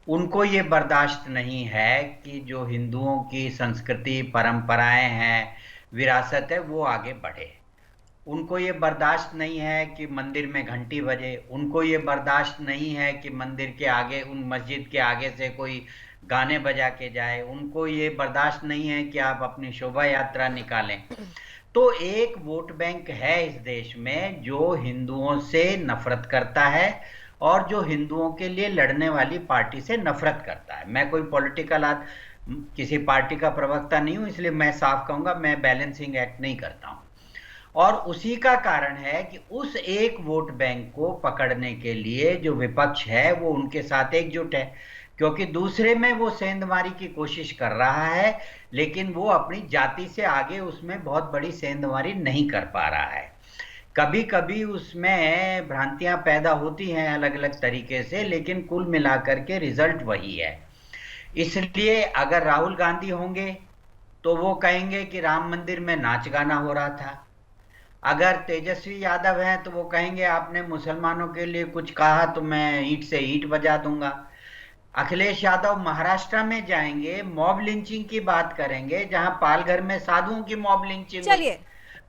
उनको ये बर्दाश्त नहीं है कि जो हिंदुओं की संस्कृति, परंपराएं हैं, विरासत है, वो आगे बढ़े। उनको ये बर्दाश्त नहीं है कि मंदिर में घंटी बजे, उनको ये बर्दाश्त नहीं है कि मंदिर के आगे, उन मस्जिद के आगे से कोई गाने बजा के जाए, उनको ये बर्दाश्त नहीं है कि आप अपनी शोभा यात्रा निकालें। तो एक वोट बैंक है इस देश में जो हिंदुओं से नफरत करता है और जो हिंदुओं के लिए लड़ने वाली पार्टी से नफरत करता है। मैं कोई पॉलिटिकल किसी पार्टी का प्रवक्ता नहीं हूं, इसलिए मैं साफ कहूंगा मैं बैलेंसिंग एक्ट नहीं करता हूं। और उसी का कारण है कि उस एक वोट बैंक को पकड़ने के लिए जो विपक्ष है वो उनके साथ एकजुट है, क्योंकि दूसरे में वो सेंधमारी की कोशिश कर रहा है, लेकिन वो अपनी जाति से आगे उसमें बहुत बड़ी सेंधमारी नहीं कर पा रहा है। कभी कभी उसमें भ्रांतियां पैदा होती हैं अलग अलग तरीके से, लेकिन कुल मिलाकर के रिजल्ट वही है। इसलिए अगर राहुल गांधी होंगे तो वो कहेंगे कि राम मंदिर में नाच गाना हो रहा था। अगर तेजस्वी यादव हैं तो वो कहेंगे आपने मुसलमानों के लिए कुछ कहा तो मैं ईंट से ईंट बजा दूंगा। अखिलेश यादव महाराष्ट्र में जाएंगे, मॉब लिंचिंग की बात करेंगे, जहां पालघर में साधुओं की मॉब लिंचिंग। चलिए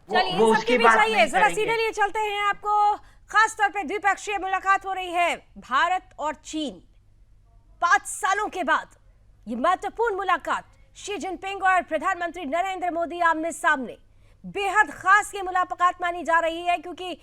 वो उसकी बात नहीं जरा करेंगे। सीधे लिए चलते हैं। आपको खास तौर पे द्विपक्षीय मुलाकात हो रही है भारत और चीन। 5 सालों के बाद ये महत्वपूर्ण मुलाकात, शी जिनपिंग और प्रधानमंत्री नरेंद्र मोदी आमने सामने, बेहद खास ये मुलाकात मानी जा रही है, क्योंकि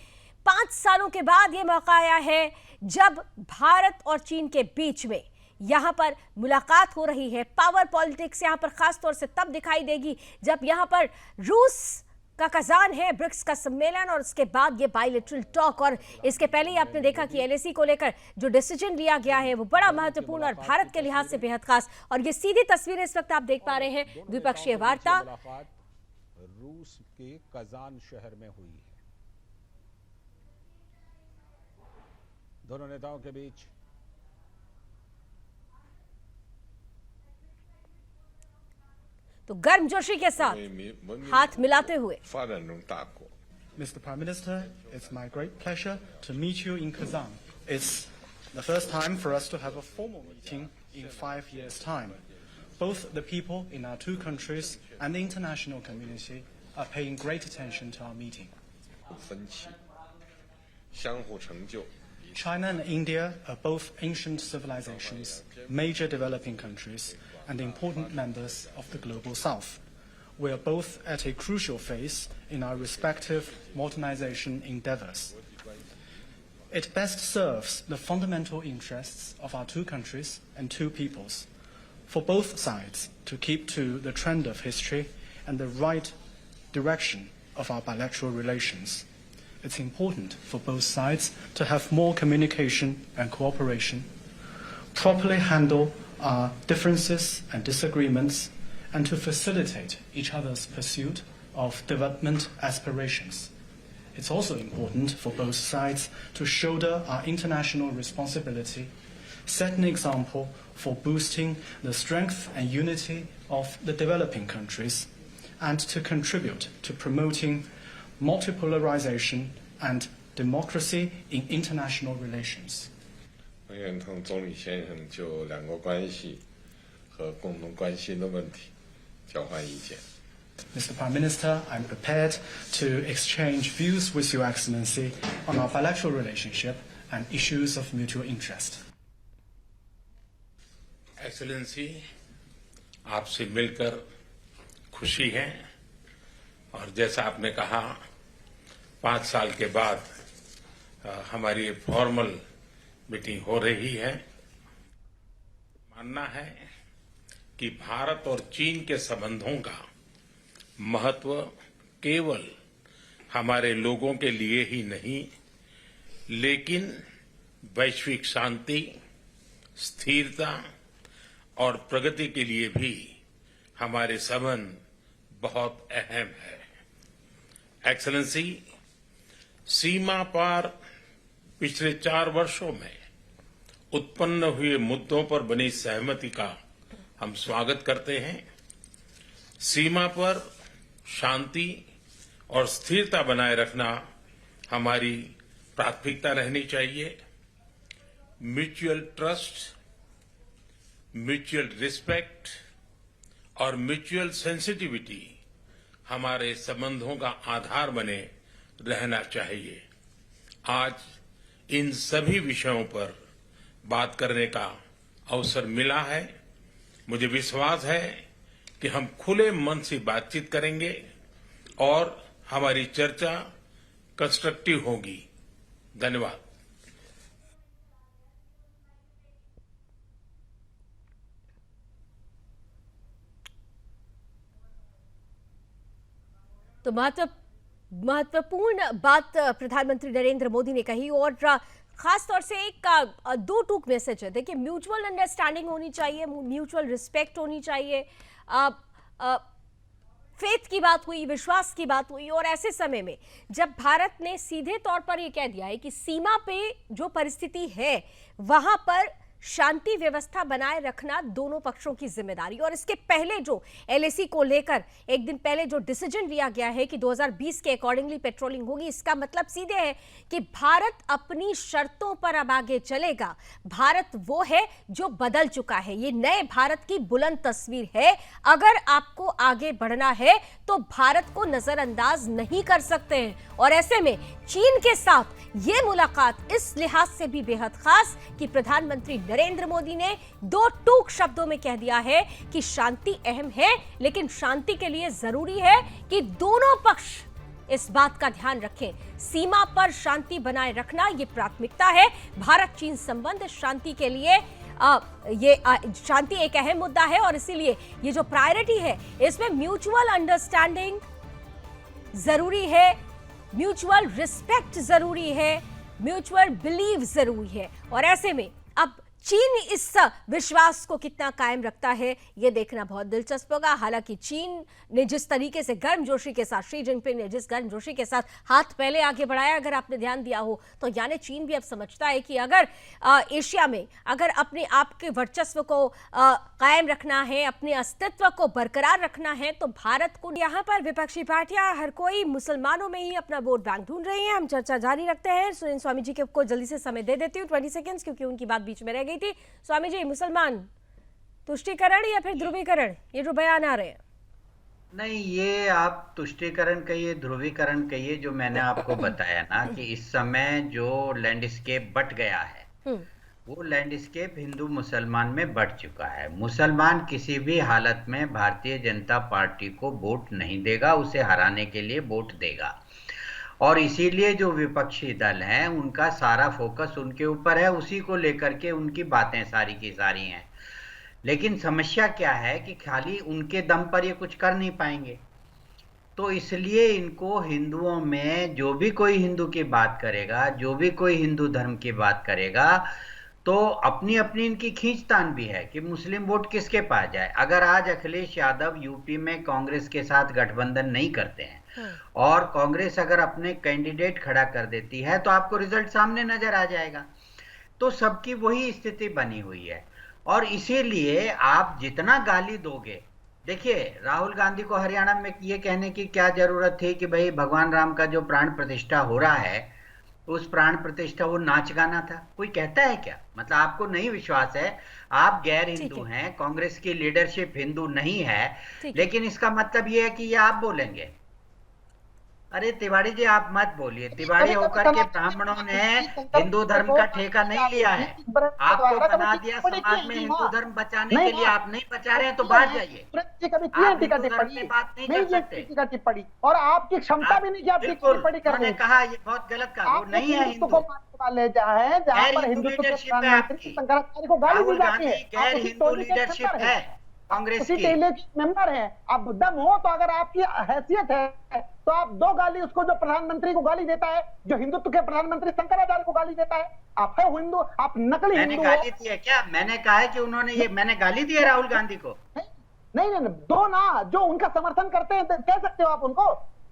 5 सालों के बाद ये मौका आया है जब भारत और चीन के बीच में यहां पर मुलाकात हो रही है। पावर पॉलिटिक्स यहां पर खास तौर से तब दिखाई देगी जब यहां पर रूस का कजान है, ब्रिक्स का सम्मेलन, और उसके बाद ये बायलैटरल टॉक। और इसके पहले ही आपने देखा कि एलएसी को लेकर जो डिसीजन लिया गया है वो बड़ा महत्वपूर्ण और भारत के लिहाज से बेहद खास। और ये सीधी तस्वीरें इस वक्त आप देख पा रहे हैं, द्विपक्षीय वार्ता रूस के कजान शहर में हुई है। दोनों नेताओं के बीच तो गर्मजोशी के साथ हाथ मिलाते हुए। Mr. Prime Minister, it's my great pleasure to meet you in Kazan. It's the first time for us to have a formal meeting in 5 years' time. Both the people in our two countries and the international community are paying great attention to our meeting. China and India are both ancient civilizations, major developing countries, and important members of the global south. We are both at a crucial phase in our respective modernization endeavors. It best serves the fundamental interests of our two countries and two peoples, for both sides to keep to the trend of history and the right direction of our bilateral relations. It's important for both sides to have more communication and cooperation, properly handle our differences and disagreements, and to facilitate each other's pursuit of development aspirations. It's also important for both sides to shoulder our international responsibility, set an example for boosting the strength and unity of the developing countries, and to contribute to promoting multipolarization and democracy in international relations. 我愿同总理先生就两国关系和共同关心的问题交换意见。 Mr. Prime Minister, I'm prepared to exchange views with Your Excellency on our bilateral relationship and issues of mutual interest. Excellency, आपसे मिलकर खुशी है और जैसा आपने कहा 5 साल के बाद हमारी फॉर्मल मीटिंग हो रही है। मानना है कि भारत और चीन के संबंधों का महत्व केवल हमारे लोगों के लिए ही नहीं, लेकिन वैश्विक शांति, स्थिरता और प्रगति के लिए भी हमारे संबंध बहुत अहम है। एक्सेलेंसी, सीमा पार पिछले 4 वर्षों में उत्पन्न हुए मुद्दों पर बनी सहमति का हम स्वागत करते हैं। सीमा पर शांति और स्थिरता बनाए रखना हमारी प्राथमिकता रहनी चाहिए। म्यूचुअल ट्रस्ट, म्यूचुअल रिस्पेक्ट और म्यूचुअल सेंसिटिविटी हमारे संबंधों का आधार बने रहना चाहिए। आज इन सभी विषयों पर बात करने का अवसर मिला है। मुझे विश्वास है कि हम खुले मन से बातचीत करेंगे और हमारी चर्चा कंस्ट्रक्टिव होगी। धन्यवाद। तो महत्वपूर्ण बात प्रधानमंत्री नरेंद्र मोदी ने कही और खास तौर से एक 2 टूक मैसेज है। देखिए, म्यूचुअल अंडरस्टैंडिंग होनी चाहिए, म्यूचुअल रिस्पेक्ट होनी चाहिए, फेथ की बात हुई, विश्वास की बात हुई। और ऐसे समय में जब भारत ने सीधे तौर पर यह कह दिया है कि सीमा पे जो परिस्थिति है वहां पर शांति व्यवस्था बनाए रखना दोनों पक्षों की जिम्मेदारी, और इसके पहले जो एलएसी को लेकर एक दिन पहले जो डिसीजन लिया गया है कि 2020 के अकॉर्डिंगली पेट्रोलिंग होगी, इसका मतलब सीधे है कि भारत अपनी शर्तों पर अब आगे चलेगा। भारत वो है जो बदल चुका है। ये नए भारत की बुलंद तस्वीर है। अगर आपको आगे बढ़ना है तो भारत को नजरअंदाज नहीं कर सकते हैं। और ऐसे में चीन के साथ ये मुलाकात इस लिहाज से भी बेहद खास कि प्रधानमंत्री नरेंद्र मोदी ने 2 टूक शब्दों में कह दिया है कि शांति अहम है, लेकिन शांति के लिए जरूरी है कि दोनों पक्ष इस बात का ध्यान रखें। सीमा पर शांति बनाए रखना ये प्राथमिकता है। भारत चीन संबंध शांति के लिए शांति एक अहम मुद्दा है और इसीलिए ये जो प्रायोरिटी है इसमें म्यूचुअल अंडरस्टैंडिंग जरूरी है, म्यूचुअल रिस्पेक्ट जरूरी है, म्यूचुअल बिलीव जरूरी है। और ऐसे में अब चीन इस विश्वास को कितना कायम रखता है ये देखना बहुत दिलचस्प होगा। हालांकि चीन ने जिस तरीके से गर्मजोशी के साथ, शी जिनपिंग ने जिस गर्मजोशी के साथ हाथ पहले आगे बढ़ाया, अगर आपने ध्यान दिया हो तो यानी चीन भी अब समझता है कि अगर एशिया में अगर अपने आप के वर्चस्व को कायम रखना है, अपने अस्तित्व को बरकरार रखना है तो भारत को। यहाँ पर विपक्षी पार्टियां हर कोई मुसलमानों में ही अपना वोट बैंक ढूंढ रही हैं। हम चर्चा जारी रखते हैं। सुरेंद्र स्वामी जी को जल्दी से समय दे देती हूँ, 20 सेकेंड्स, क्योंकि उनकी बात बीच में रह गई थी। स्वामी जी, मुसलमान तुष्टीकरण या फिर ध्रुवीकरण, ये जो बयान आ रहे हैं? नहीं, ये आप तुष्टीकरण कहिए, ध्रुवीकरण कहिए, जो मैंने आपको बताया ना कि इस समय जो लैंडस्केप बट गया है वो लैंडस्केप हिंदू मुसलमान में बट चुका है। मुसलमान किसी भी हालत में भारतीय जनता पार्टी को वोट नहीं देगा, उसे हराने के लिए वोट देगा। और इसीलिए जो विपक्षी दल हैं उनका सारा फोकस उनके ऊपर है, उसी को लेकर के उनकी बातें सारी की सारी हैं। लेकिन समस्या क्या है कि खाली उनके दम पर ये कुछ कर नहीं पाएंगे, तो इसलिए इनको हिंदुओं में जो भी कोई हिंदू की बात करेगा, जो भी कोई हिंदू धर्म की बात करेगा, तो अपनी अपनी इनकी खींचतान भी है कि मुस्लिम वोट किसके पास जाए। अगर आज अखिलेश यादव यूपी में कांग्रेस के साथ गठबंधन नहीं करते हैं और कांग्रेस अगर अपने कैंडिडेट खड़ा कर देती है तो आपको रिजल्ट सामने नजर आ जाएगा। तो सबकी वही स्थिति बनी हुई है और इसीलिए आप जितना गाली दोगे, देखिए राहुल गांधी को हरियाणा में ये कहने की क्या जरूरत थी कि भाई भगवान राम का जो प्राण प्रतिष्ठा हो रहा है उस प्राण प्रतिष्ठा वो नाच गाना था, कोई कहता है क्या? मतलब आपको नहीं विश्वास है, आप गैर हिंदू हैं, कांग्रेस की लीडरशिप हिंदू नहीं है, लेकिन इसका मतलब ये है कि ये आप बोलेंगे। अरे तिवारी जी आप मत बोलिए, तिवारी होकर के ब्राह्मणों ने हिंदू धर्म का ठेका नहीं लिया है, आपको बना दिया समाज में हिंदू धर्म बचाने के लिए। आप नहीं बचा रहे हैं तो बाहर जाइए, बात नहीं कर सकते टिप्पणी और आपकी क्षमता भी नहीं कि आप टिप्पणी कर रहे हैं। कहा ये बहुत गलत कहा, वो नहीं है हिंदू ले जाए जहाँ पर हिंदुत्व के प्रधानमंत्री शंकराचार्य को गाली दी जाती है। गैर हिंदू लीडरशिप है कांग्रेस की, मेंबर है, आप दम हो तो अगर आपकी हैसियत है तो आप 2 गाली उसको जो प्रधानमंत्री को गाली देता है, जो हिंदुत्व के प्रधानमंत्री शंकराचार्य को गाली देता है। आप है हिंदू, आप नकली हिंदू। मैंने गाली दी है क्या? मैंने कहा है कि उन्होंने ये, मैंने गाली दी है राहुल गांधी को? नहीं, 2 ना जो उनका समर्थन करते हैं कह सकते हो आप उनको।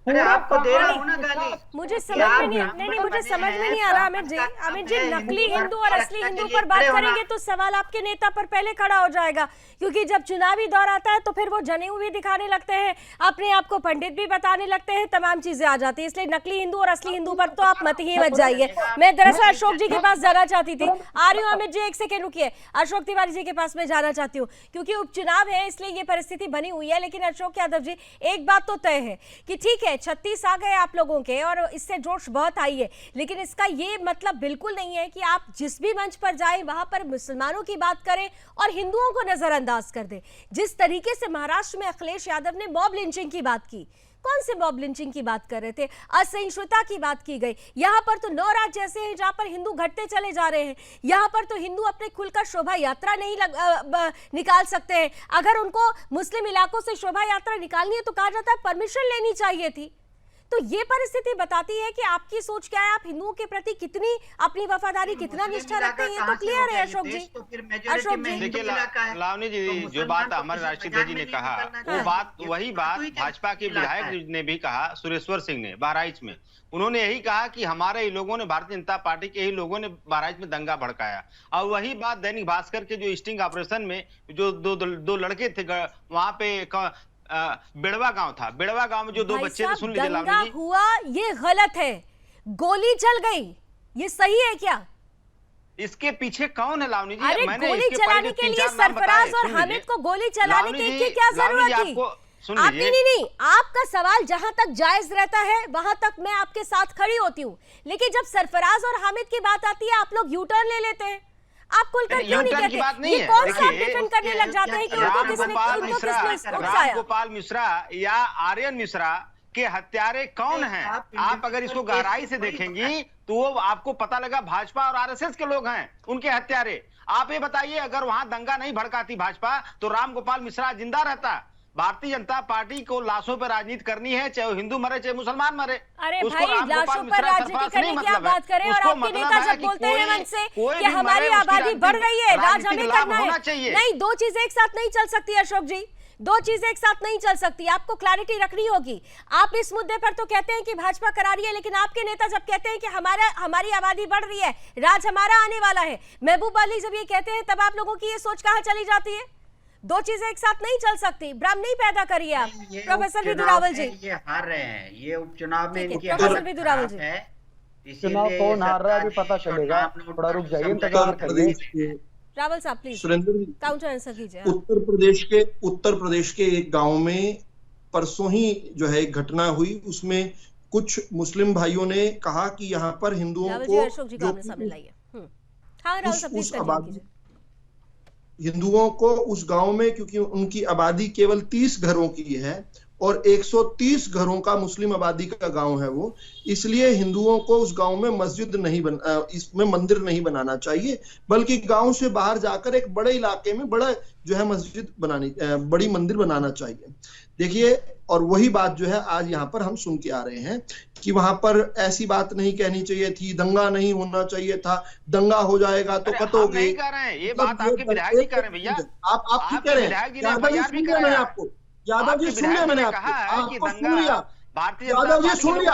आपको दे रहा हूँ ना गाली। मुझे समझ में नहीं मुझे समझ में नहीं आ रहा अमित जी नकली हिंदू और असली हिंदू पर बात करेंगे तो सवाल आपके नेता पर पहले खड़ा हो जाएगा, क्योंकि जब चुनावी दौर आता है तो फिर वो जनेऊ भी दिखाने लगते हैं, अपने आप को पंडित भी बताने लगते हैं, तमाम चीजें आ जाती है। इसलिए नकली हिंदू और असली हिंदू पर तो आप मत ही मत जाइए। मैं दरअसल अशोक जी के पास जाना चाहती थी, आ रही हूँ अमित जी, एक सेकेंड रुकिए। अशोक तिवारी जी के पास मैं जाना चाहती हूँ क्योंकि उपचुनाव है इसलिए ये परिस्थिति बनी हुई है। लेकिन अशोक यादव जी, एक बात तो तय है कि ठीक है 36 आ गए आप लोगों के और इससे जोश बहुत आई है, लेकिन इसका ये मतलब बिल्कुल नहीं है कि आप जिस भी मंच पर जाएं वहां पर मुसलमानों की बात करें और हिंदुओं को नजरअंदाज कर दें। जिस तरीके से महाराष्ट्र में अखिलेश यादव ने मॉब लिंचिंग की बात की, कौन से मॉब लिंचिंग की बात कर रहे थे, असहिष्णुता की बात की गई। यहाँ पर तो 9 राज्य ऐसे हैं जहाँ पर हिंदू घटते चले जा रहे हैं। यहाँ पर तो हिंदू अपने खुलकर शोभा यात्रा नहीं निकाल सकते हैं। अगर उनको मुस्लिम इलाकों से शोभा यात्रा निकालनी है तो कहा जाता है परमिशन लेनी चाहिए थी। तो ये परिस्थिति बताती है कि आपकी सोच क्या है, आप हिंदुओं के प्रति कितनी अपनी वफादारी, कितना निष्ठा रखते हैं, ये तो क्लियर है अशोक जी। अशोक जी देखिए लावनी जी, जो बात हमारे राष्ट्रीय अध्यक्ष जी ने कहा वो बात वही बात भाजपा के विधायक ने भी कहा, सुरेश्वर सिंह ने बहराइच में, उन्होंने यही कहा कि हमारे ही लोगों ने, भारतीय जनता पार्टी के ही लोगों ने बहराइच में दंगा भड़काया। और वही बात दैनिक भास्कर के जो स्टिंग ऑपरेशन में जो दो लड़के थे वहां पे बेड़वा गांव था, बेड़वा गांव में जो 2 बच्चे थे, सुन लीजिए दंगा हुआ ये गलत है, गोली चल गई ये सही है क्या? इसके पीछे कौन है लावनी जी? अरे गोली चलाने के लिए सरफराज और हामिद को गोली चलाने की क्या जरूरत थी? आप नहीं, आपका सवाल जहां तक जायज रहता है वहां तक मैं आपके साथ खड़ी होती हूँ, लेकिन जब सरफराज और हामिद की बात आती है आप लोग यू टर्न ले लेते हैं। आप खुलकर क्यों नहीं कहते? ये कौन सा डिफेंड करने लग जाते हैं कि उनको किसने राम गोपाल मिश्रा या आर्यन मिश्रा के हत्यारे कौन हैं? आप अगर इसको गहराई से देखेंगी तो वो आपको पता लगा भाजपा और आरएसएस के लोग हैं उनके हत्यारे। आप ये बताइए, अगर वहां दंगा नहीं भड़काती भाजपा तो राम गोपाल मिश्रा जिंदा रहता। भारतीय जनता पार्टी को लाशों पर राजनीति करनी है, चाहे हिंदू मरे चाहे मुसलमान मरे। अरे भाई, लाशों पर राजनीति करने की आप बात करें और आपके नेता जब बोलते हैं मन से कि हमारी आबादी बढ़ रही है, राज हमें करना है। नहीं, 2 चीजें एक साथ नहीं चल सकती अशोक जी, 2 चीजें एक साथ नहीं चल सकती। आपको क्लैरिटी रखनी होगी। आप इस मुद्दे पर तो कहते हैं कि भाजपा करा रही है, लेकिन आपके नेता जब कहते हैं कि हमारी आबादी बढ़ रही है, राज हमारा आने वाला है, महबूब अली जब ये कहते हैं, तब आप लोगों की ये सोच कहाँ चली जाती है? 2 चीजें एक साथ नहीं चल सकती। भ्रम नहीं पैदा करिए आप। प्रोफेसर विदुरावल जी, ये हार रहे हैं, ये उपचुनाव में इनकी प्रोफेसर विदुरावल जी, चुनाव कौन हार रहा है अभी पता चलेगा, थोड़ा रुक जाइए, इंतजार करिए। रावल साहब please Surendra ji counter answer कीजिए। उत्तर प्रदेश के एक गांव में परसों ही जो है एक घटना हुई, उसमें कुछ मुस्लिम भाइयों ने कहा कि यहाँ पर हिंदुओं को हिंदुओं को उस गांव में, क्योंकि उनकी आबादी केवल 30 घरों की है और 130 घरों का मुस्लिम आबादी का गांव है वो, इसलिए हिंदुओं को उस गांव में मस्जिद नहीं इसमें मंदिर नहीं बनाना चाहिए, बल्कि गांव से बाहर जाकर एक बड़े इलाके में बड़ा जो है मस्जिद बड़ी मंदिर बनाना चाहिए। देखिए, और वही बात जो है आज यहाँ पर हम सुन के आ रहे हैं कि वहां पर ऐसी बात नहीं कहनी चाहिए थी, दंगा नहीं होना चाहिए था, दंगा हो जाएगा तो कटोगे। ये बात आपके विधायक जी कर रहे हैं भैया, आप ठीक कह रहे हैं। आपको यादव जी सुन लिया, मैंने आपको सुन लिया, यादव जी सुन लिया,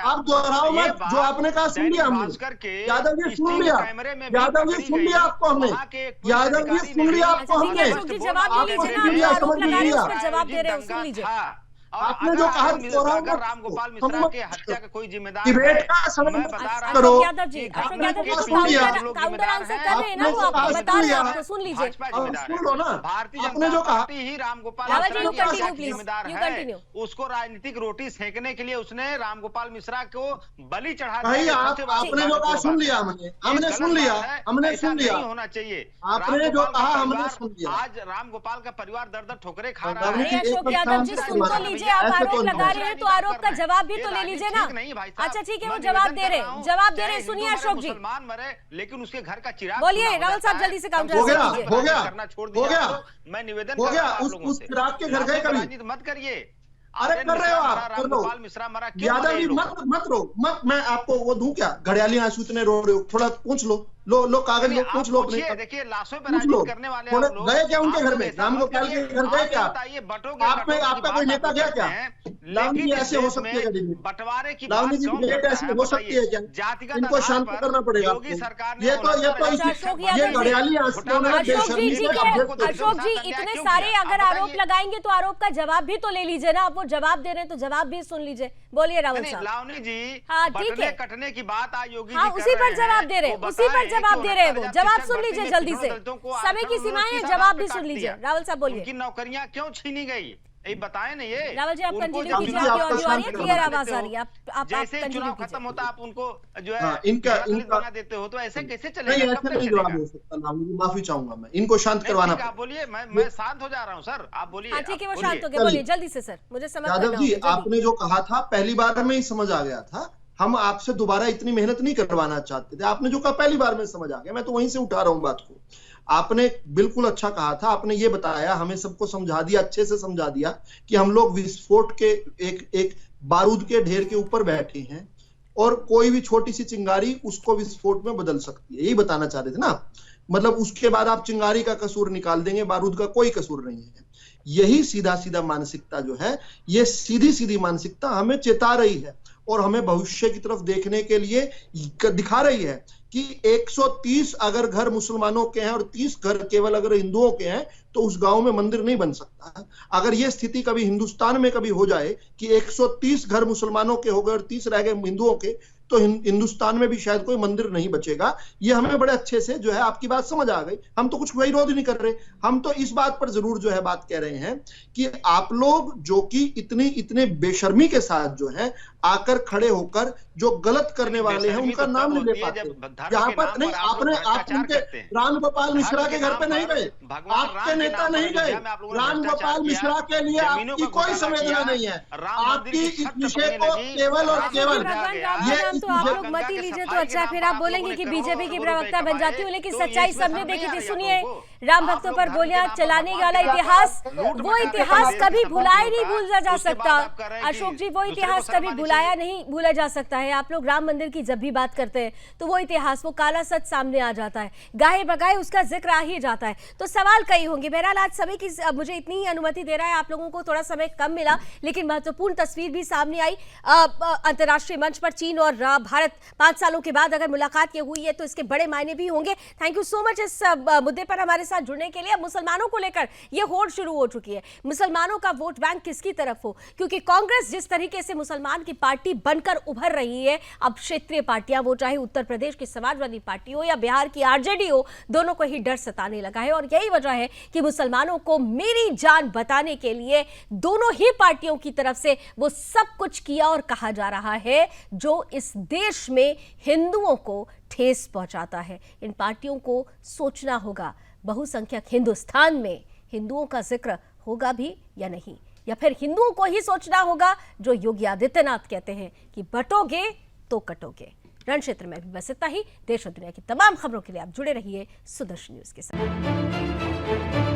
आप दोहराओ मत, जो आपने कहा सुन लिया हमने। यादव जी सुन लिया, यादव जी सुन लिया आपको हमने, यादव जी सुन लिया आपको हमने, जवाब दे रहे हो, सुन लीजिए। आपने जो कहा राम गोपाल मिश्रा के हत्या का कोई जिम्मेदार डिबेट का समय करो। यादव जी काउंटर आंसर कर रहे हैं ना, वो आपको बता रहे हैं, आपको सुन लीजिए। सुन लो ना, आपने जो कहा ही राम गोपाल मिश्रा जिम्मेदार है, उसको राजनीतिक रोटी सेकने के लिए उसने राम गोपाल मिश्रा को बलि चढ़ा दिया। आपने जो कहा सुन लिया, हमने सुन लिया, हमने सुन लिया, होना चाहिए। आपने जो कहा हमने सुन लिया। आज राम गोपाल का परिवार दर ठोकरे खा रहा है। अशोक यादव जी सुन तो लीजिए, आप आरोप लगा रहे हैं तो आरोप का जवाब भी तो ले लीजिए ना। अच्छा ठीक है, वो जवाब दे रहे, सुनिए अशोक जी। मरे लेकिन उसके घर का चिराग बोलिए राहुल साहब, जल्दी से काउंटर हो गया। मैं निवेदन हो गया, उस चिराग के घर गए कभी? राजनीति मत करिए। अरे कर रहे हो आप, कर दो। मिश्रा मरा, यादव जी मत रो, मैं आपको वो दूं क्या? घड़ियाली आंसू इतने रो रहे हो, थोड़ा पूछ लो कागज लो, पूछ लो। देखिए लाशों पर राजनीति करने वाले गए क्या उनके घर में? राम गोपाल के घर गए क्या? आपका कोई नेता गया क्या? लावनी जी ऐसे हो सकती है डिबेट? बंटवारे की लावनी जी डिबेट ऐसे हो सकती है क्या? जातिगत इनको शांत करना पड़ेगा आपको। ये घड़ियाली अशोक जी इतने सारे अगर आरोप लगाएंगे तो आरोप का जवाब भी तो ले लीजिए ना। आप वो जवाब दे रहे हैं तो जवाब भी सुन लीजिए। बोलिए राहुल साहब। लावनी जी, हाँ ठीक है, कटने की बात आज योगी हाँ जी उसी पर जवाब दे रहे हैं, उसी पर जवाब दे रहे हैं। वो जवाब सुन लीजिए जल्दी से, समय की सीमाएं हैं, जवाब भी सुन लीजिए। राहुल साहब बोलिए। उनकी नौकरियां क्यों छीनी गई, ये बताएं ना। ये रावल जी आप कंटिन्यू कीजिए, आपकी ऑडियो आ रही है, क्लियर आवाज आ रही है। आप जैसे चुनाव खत्म होता आप उनको जो है इनका बना देते हो, तो ऐसे कैसे चलेगा? नहीं, ऐसे नहीं जवाब हो सकता। लावनी जी माफी चाहूंगा, मैं इनको शांत करवाना। आप बोलिए, मैं शांत हो जा रहा हूँ सर, आप बोलिए। ठीक है, वो शांत हो गए, बोलिए जल्दी से सर, मुझे समझ यादव जी आपने जो कहा था पहली बार में ही समझ आ गया था। हम आपसे दोबारा इतनी मेहनत नहीं करवाना चाहते थे। आपने जो कहा पहली बार में समझ आ गया, मैं तो वहीं से उठा रहा हूँ बात को। आपने बिल्कुल अच्छा कहा था, आपने ये बताया, हमें सबको समझा दिया, अच्छे से समझा दिया कि हम लोग विस्फोट के एक बारूद के ढेर के ऊपर बैठे हैं और कोई भी छोटी सी चिंगारी उसको विस्फोट में बदल सकती है। यही बताना चाह रहे थे ना। मतलब उसके बाद आप चिंगारी का कसूर निकाल देंगे, बारूद का कोई कसूर नहीं है। यही सीधा सीधा मानसिकता जो है, ये सीधी सीधी मानसिकता हमें चेता रही है और हमें भविष्य की तरफ देखने के लिए दिखा रही है कि 130 अगर घर मुसलमानों के हैं और 30 घर केवल अगर हिंदुओं के हैं तो उस गांव में मंदिर नहीं बन सकता। अगर यह स्थिति कभी हिंदुस्तान में कभी हो जाए कि 130 घर मुसलमानों के हो गए और 30 रह गए हिंदुओं के, तो हिंदुस्तान में भी शायद कोई मंदिर नहीं बचेगा। ये हमें बड़े अच्छे से जो है आपकी बात समझ आ गई। हम तो कुछ विरोध नहीं कर रहे, हम तो इस बात पर जरूर जो है बात कह रहे हैं कि आप लोग जो कि इतने बेशर्मी के साथ जो है आकर खड़े होकर जो गलत करने वाले हैं उनका नाम नहीं ले पाते। यहाँ पर नहीं, आप उनके राम गोपाल मिश्रा के घर पे नहीं गए, आपके नेता नहीं गए। राम गोपाल मिश्रा के लिए आपकी कोई संवेदना नहीं है। आपकी इस विषय को केवल और केवल तो आप लोग मत ही लीजिए तो अच्छा। फिर आप बोलेंगे कि बीजेपी की प्रवक्ता बन जाती हूँ, लेकिन सच्चाई सबने देखी थी। सुनिए, राम भक्तों पर गोलियां चलाने वाला इतिहास, वो इतिहास कभी भुलाया नहीं भूला जा सकता। अशोक जी, वो इतिहास कभी भूला जा सकता है। आप लोग राम मंदिर की जब भी बात करते हैं तो वो इतिहास, वो काला सच सामने आ जाता है, गाहे बगाए उसका जिक्र आ ही जाता है। तो सवाल कई होंगे। बहरहाल आज समय की मुझे इतनी ही अनुमति दे रहा है, आप लोगों को थोड़ा समय कम मिला, लेकिन महत्वपूर्ण तस्वीर भी सामने आई। अंतर्राष्ट्रीय मंच पर चीन और भारत 5 सालों के बाद अगर मुलाकात ये हुई है तो इसके बड़े मायने भी होंगे। थैंक यू सो मच इस मुद्दे पर हमारे साथ जुड़ने के लिए। अब मुसलमानों को लेकर ये होड़ शुरू हो चुकी है, मुसलमानों का वोट बैंक किसकी तरफ हो, क्योंकि कांग्रेस जिस तरीके से मुसलमान की पार्टी बनकर उभर रही है, अब क्षेत्रीय पार्टियां, वो चाहे उत्तर प्रदेश की समाजवादी पार्टी हो या बिहार की आरजेडी हो, दोनों को ही डर सताने लगा है। और यही वजह है कि मुसलमानों को मेरी जान बताने के लिए दोनों ही पार्टियों की तरफ से वो सब कुछ किया और कहा जा रहा है जो इस देश में हिंदुओं को ठेस पहुंचाता है। इन पार्टियों को सोचना होगा, बहुसंख्यक हिंदुस्तान में हिंदुओं का जिक्र होगा भी या नहीं, या फिर हिंदुओं को ही सोचना होगा जो योगी आदित्यनाथ कहते हैं कि बटोगे तो कटोगे। रण क्षेत्र में भी बस इतना ही। देश और दुनिया की तमाम खबरों के लिए आप जुड़े रहिए सुदर्शन न्यूज के साथ।